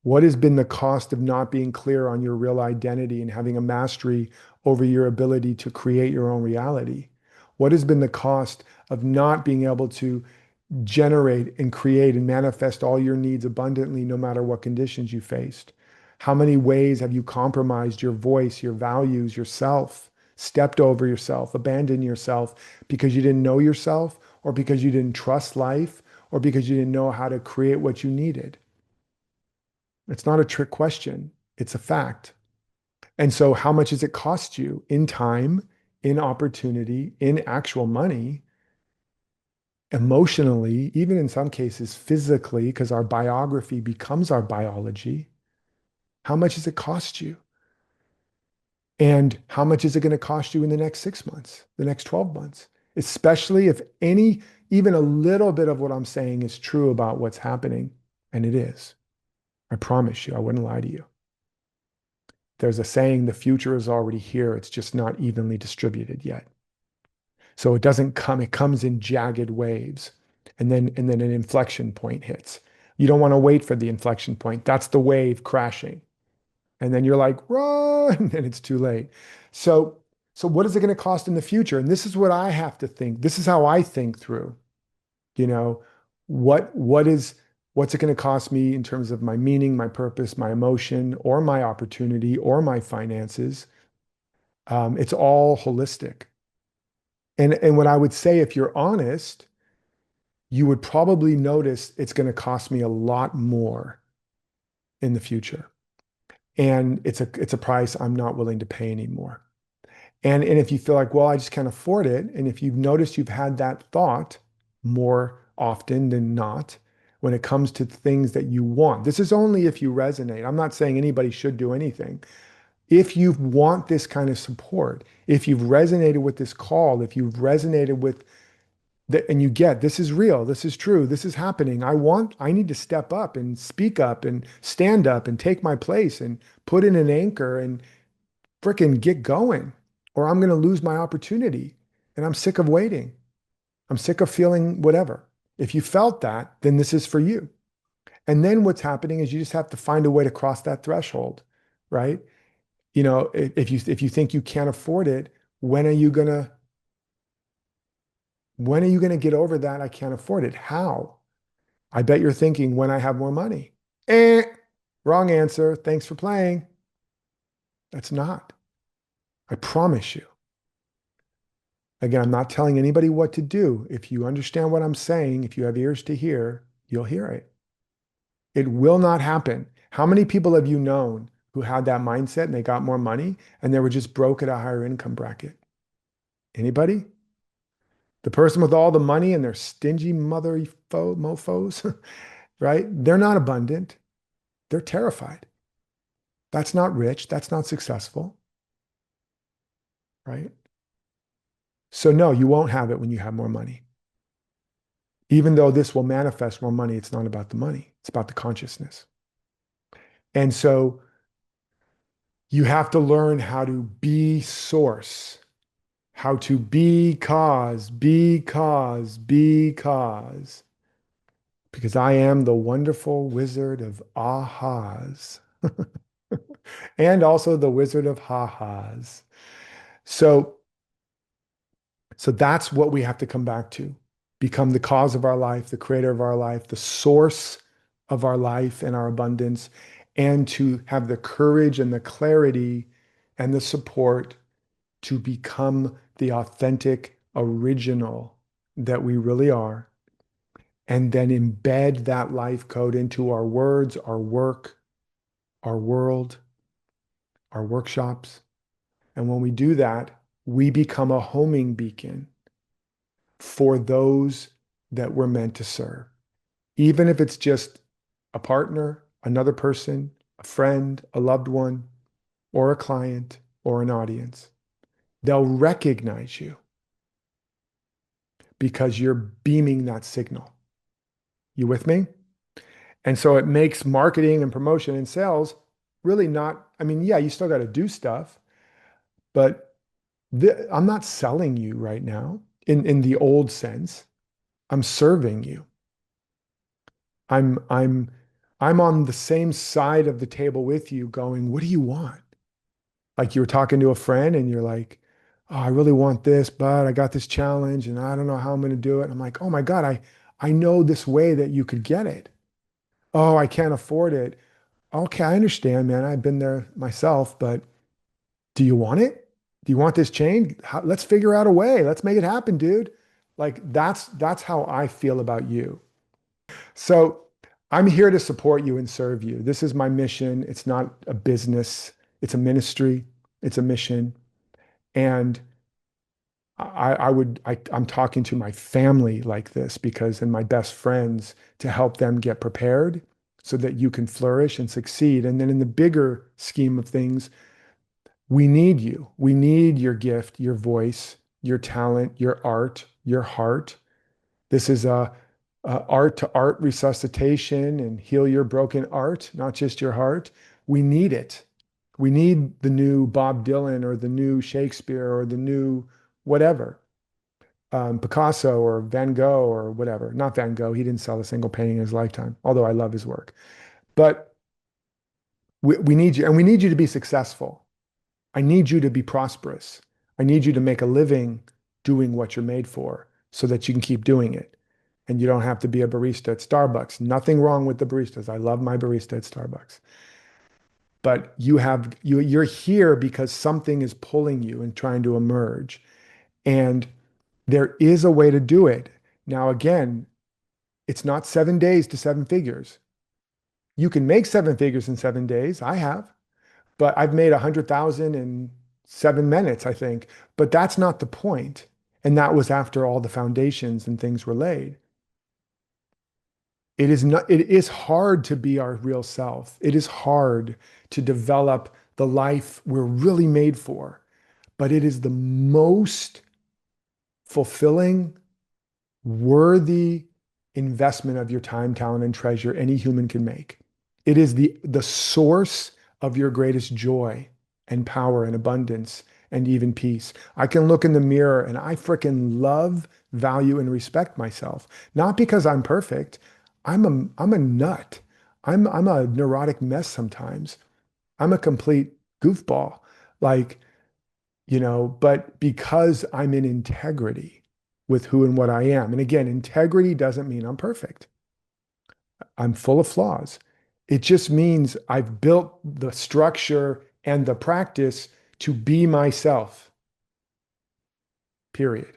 What has been the cost of not being clear on your real identity and having a mastery over your ability to create your own reality? What has been the cost of not being able to generate and create and manifest all your needs abundantly, no matter what conditions you faced? How many ways have you compromised your voice, your values, yourself, stepped over yourself, abandoned yourself because you didn't know yourself, or because you didn't trust life, or because you didn't know how to create what you needed? It's not a trick question. It's a fact. And so, how much does it cost you in time, in opportunity, in actual money, emotionally, even in some cases physically, because our biography becomes our biology? How much does it cost you? And how much is it going to cost you in the next 6 months, the next 12 months? Especially if even a little bit of what I'm saying is true about what's happening. And it is. I promise you, I wouldn't lie to you. There's a saying, the future is already here. It's just not evenly distributed yet. So it doesn't come, it comes in jagged waves. And then an inflection point hits. You don't want to wait for the inflection point. That's the wave crashing. And then you're like, run, and it's too late. So, so what is it going to cost in the future? And this is what I have to think. This is how I think through, you know, what's it going to cost me in terms of my meaning, my purpose, my emotion, or my opportunity, or my finances? It's all holistic. And what I would say, if you're honest, you would probably notice it's going to cost me a lot more in the future. And it's a price I'm not willing to pay anymore. And if you feel like, well, I just can't afford it, and if you've noticed you've had that thought more often than not when it comes to things that you want, this is only if you resonate. I'm not saying anybody should do anything. If you want this kind of support, if you've resonated with this call, if you've resonated with that, and you get this is real, this is true, this is happening. I need to step up and speak up and stand up and take my place and put in an anchor and fricking get going, or I'm going to lose my opportunity. And I'm sick of waiting. I'm sick of feeling whatever. If you felt that, then this is for you. And then what's happening is you just have to find a way to cross that threshold, right? If you think you can't afford it, when are you gonna when are you gonna get over that? I can't afford it. How? I bet you're thinking when I have more money. Eh, wrong answer. Thanks for playing. That's not. I promise you. Again, I'm not telling anybody what to do. If you understand what I'm saying, if you have ears to hear, you'll hear it. It will not happen. How many people have you known who had that mindset and they got more money and they were just broke at a higher income bracket? Anybody? The person with all the money and their stingy mofos, right? They're not abundant. They're terrified. That's not rich. That's not successful, right? So no, you won't have it when you have more money. Even though this will manifest more money, it's not about the money. It's about the consciousness. And so you have to learn how to be source, how to be because I am the wonderful wizard of ahas and also the wizard of ha-has. So, so that's what we have to come back to. Become the cause of our life, the creator of our life, the source of our life and our abundance, and to have the courage and the clarity and the support to become the authentic original that we really are, and then embed that life code into our words, our work, our world, our workshops. And when we do that, we become a homing beacon for those that we're meant to serve. Even if it's just a partner, another person, a friend, a loved one, or a client, or an audience, they'll recognize you because you're beaming that signal. You with me? And so it makes marketing and promotion and sales really not, I mean, yeah, you still got to do stuff, but I'm not selling you right now in the old sense. I'm serving you. I'm I'm on the same side of the table with you going, what do you want? Like you were talking to a friend and you're like, oh, I really want this, but I got this challenge and I don't know how I'm going to do it. And I'm like, oh my God, I know this way that you could get it. Oh, I can't afford it. Okay, I understand, man. I've been there myself, but do you want it? Do you want this change? Let's figure out a way. Let's make it happen, dude. Like that's how I feel about you. So I'm here to support you and serve you. This is my mission. It's not a business. It's a ministry. It's a mission. And I'm talking to my family like this because, and my best friends to help them get prepared so that you can flourish and succeed. And then in the bigger scheme of things, we need you. We need your gift, your voice, your talent, your art, your heart. This is a art to art resuscitation and heal your broken art, not just your heart. We need it. We need the new Bob Dylan or the new Shakespeare or the new whatever, Picasso or Van Gogh or whatever. Not Van Gogh. He didn't sell a single painting in his lifetime, although I love his work. But we need you, and we need you to be successful. I need you to be prosperous. I need you to make a living doing what you're made for so that you can keep doing it. And you don't have to be a barista at Starbucks. Nothing wrong with the baristas. I love my barista at Starbucks. But you're here because something is pulling you and trying to emerge. And there is a way to do it. Now, again, it's not 7 days to seven figures. You can make seven figures in 7 days. I have, but I've made 100,000 in 7 minutes, I think. But that's not the point. And that was after all the foundations and things were laid. It is not, it is hard to be our real self. It is hard to develop the life we're really made for, but it is the most fulfilling, worthy investment of your time, talent, and treasure any human can make. It is the source of your greatest joy and power and abundance and even peace. I can look in the mirror and I freaking love, value, and respect myself. Not because I'm perfect. I'm a nut. I'm a neurotic mess sometimes. I'm a complete goofball. Like, but because I'm in integrity with who and what I am. And again, integrity doesn't mean I'm perfect. I'm full of flaws. It just means I've built the structure and the practice to be myself, period.